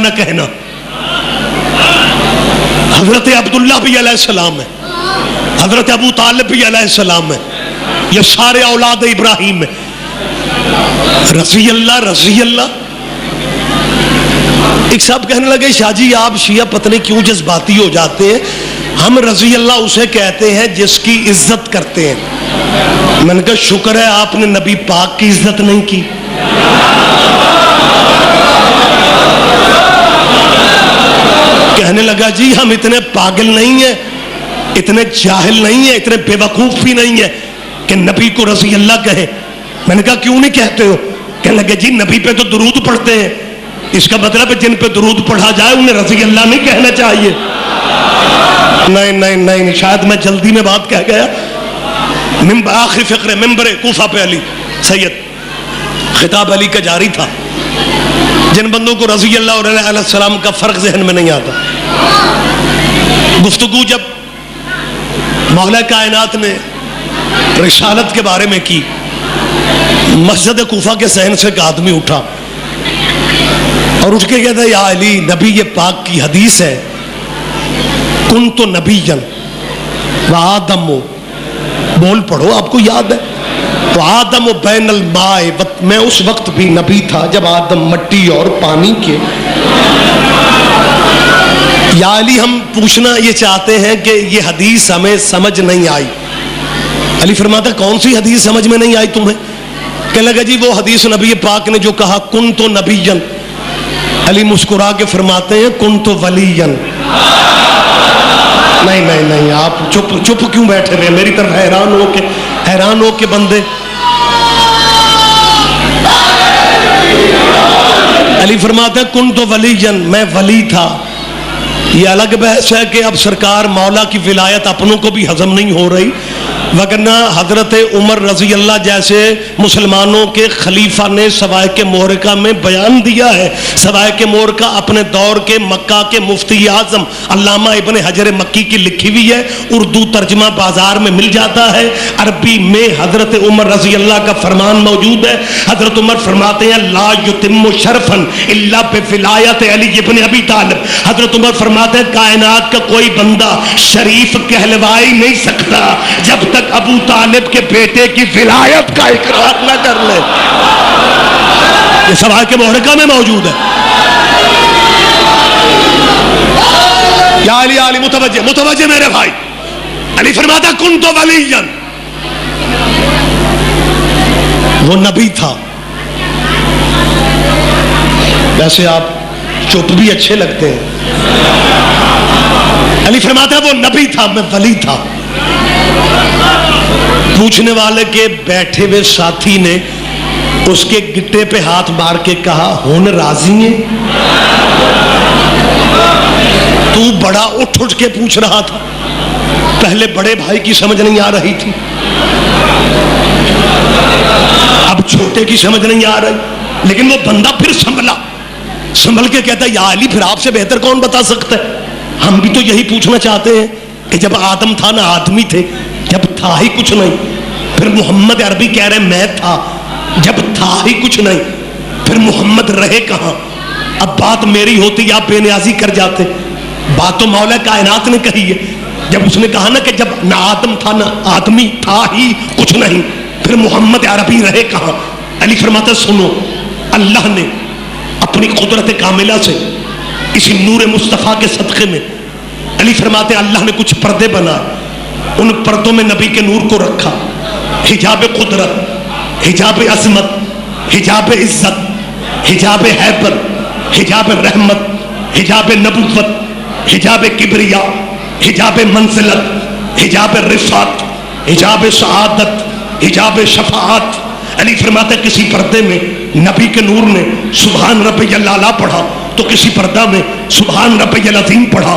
نہ کہنا. حضرت عبداللہ بھی علیہ السلام ہے, حضرت ابو طالب بھی علیہ السلام ہے, یہ سارے اولاد ابراہیم ہے. رضی اللہ رضی اللہ. ایک صاحب کہنے لگے شاہ جی آپ شیعہ پتہ نہیں کیوں جذباتی ہو جاتے ہیں, ہم رضی اللہ اسے کہتے ہیں جس کی عزت کرتے ہیں. میں نے کہا شکر ہے آپ نے نبی پاک کی عزت نہیں کی. کہنے لگا جی ہم اتنے پاگل نہیں ہیں, اتنے جاہل نہیں ہیں, اتنے بے وقوف بھی نہیں ہیں کہ نبی کو رضی اللہ کہیں. میں نے کہا کیوں نہیں کہتے ہو؟ کہنے لگے جی نبی پہ تو درود پڑھتے ہیں, اس کا مطلب ہے جن پہ درود پڑھا جائے انہیں رضی اللہ نہیں کہنا چاہیے. نہیں نہیں نہیں, شاید میں جلدی میں بات کہہ گیا. آخری فقرے ممبر کوفہ پہ علی سید, خطاب علی کا جاری تھا. جن بندوں کو رضی اللہ اور علیہ السلام کا فرق ذہن میں نہیں آتا, گفتگو جب مولا کائنات نے رسالت کے بارے میں کی, مسجد کوفہ کے صحن سے ایک آدمی اٹھا اور اٹھ کے کہتا ہے یا علی نبی پاک کی حدیث ہے کنت نبیا وآدم, بول پڑھو آپ کو یاد ہے, وآدم بین الماء, میں اس وقت بھی نبی تھا جب آدم مٹی اور پانی کے. یا علی ہم پوچھنا یہ چاہتے ہیں کہ یہ حدیث ہمیں سمجھ نہیں آئی. علی فرماتا کون سی حدیث سمجھ میں نہیں آئی تمہیں؟ کہنے لگا جی وہ حدیث نبی پاک نے جو کہا کنت نبیا. علی مسکرا کے فرماتے ہیں کنت ولیا. نہیں نہیں نہیں, آپ چپ کیوں بیٹھے ہوئے میری طرف حیران ہو کے بندے. علی فرماتا ہے کنت ولیا, میں ولی تھا. یہ الگ بحث ہے کہ اب سرکار مولا کی ولایت اپنوں کو بھی ہضم نہیں ہو رہی, وگرنہ حضرت عمر رضی اللہ جیسے مسلمانوں کے خلیفہ نے سوائق محرقہ میں بیان دیا ہے. سوائق محرقہ اپنے دور کے مکہ کے مفتی اعظم علامہ ابن حجر مکی کی لکھی ہوئی ہے, اردو ترجمہ بازار میں مل جاتا ہے. عربی میں حضرت عمر رضی اللہ کا فرمان موجود ہے. حضرت عمر فرماتے ہیں لا یتم شرفا الا بولایت علی ابن ابی طالب. حضرت عمر فرماتے ہیں کائنات کا کوئی بندہ شریف کہلوا ہی نہیں سکتا جب تک ابو طالب کے بیٹے کی ولایت کا اقرار نہ کر لے. یہ سوائے کے محرقہ میں موجود ہے. یا علی علی متوجہ میرے بھائی. علی فرماتا کنت ولیا, وہ نبی تھا. ویسے آپ چپ بھی اچھے لگتے ہیں. علی فرماتا وہ نبی تھا, میں ولی تھا. پوچھنے والے کے بیٹھے ہوئے ساتھی نے اس کے گٹے پہ ہاتھ مار کے کہا ہون راضی ہیں؟ تو بڑا اٹھ کے پوچھ رہا تھا, پہلے بڑے بھائی کی سمجھ نہیں آ رہی تھی, اب چھوٹے کی سمجھ نہیں آ رہی. لیکن وہ بندہ پھر سنبھل کے کہتا ہے یا علی پھر آپ سے بہتر کون بتا سکتا ہے, ہم بھی تو یہی پوچھنا چاہتے ہیں کہ جب آدم تھا نہ آدمی تھے, جب تھا ہی کچھ نہیں. پھر محمد عربی کہہ رہے میں تھا, جب تھا ہی کچھ نہیں پھر محمد رہے کہاں؟ اب بات میری ہوتی آپ بے نیازی کر جاتے. بات تو مولا کائنات نے کہی ہے. جب اس نے کہا نا کہ جب نہ آدم تھا نہ آدمی تھا ہی کچھ نہیں پھر محمد عربی رہے کہاں؟ علی فرماتا سنو, اللہ نے اپنی قدرت کاملہ سے اسی نور مصطفیٰ کے صدقے میں, علی فرماتے اللہ نے کچھ پردے بنا, ان پردوں میں نبی کے نور کو رکھا. حجاب قدرت, حجاب عظمت, حجاب عزت, حجاب حیبت, حجاب رحمت, حجاب نبوت, حجاب کبریا, حجاب منزلت, حجاب رفعت, حجاب سعادت, حجاب شفاعت. علی فرماتے کسی پردے میں نبی کے نور نے سبحان ربی الاعلیٰ پڑھا تو کسی پردہ میں سبحان ربی العظیم پڑھا,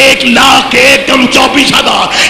1,24,000